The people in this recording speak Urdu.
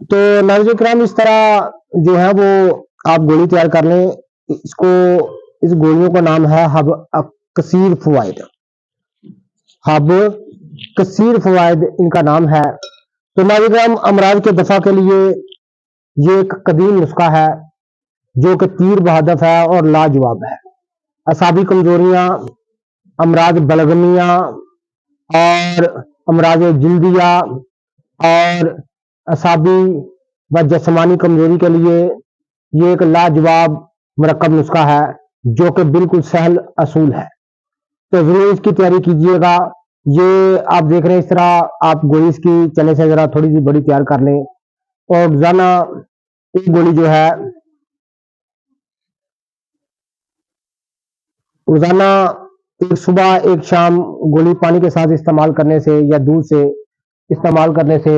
تو ناظرین کرام اس طرح جو ہے وہ آپ گولی تیار کر لیں. اس گولیوں کا نام ہے حب کثیر فوائد. حب کثیر فوائد ان کا نام ہے. تو ناظرین کرام امراض کے دفاع کے لیے یہ ایک قدیم نسخہ ہے جو کہ تیر بہدف ہے اور لاجواب ہے. اعصابی کمزوریاں، امراض بلغمیہ اور امراض جلدیہ اور اعصابی و جسمانی کمزوری کے لیے یہ ایک لاجواب مرکب نسخہ ہے جو کہ بالکل سہل اصول ہے. تو ضرور اس کی تیاری کیجیے گا. یہ آپ دیکھ رہے ہیں اس طرح آپ گولی اس کی چلے سے ذرا تھوڑی سی بڑی تیار کر لیں اور روزانہ ایک گولی جو ہے روزانہ ایک صبح ایک شام گولی پانی کے ساتھ استعمال کرنے سے یا دودھ سے استعمال کرنے سے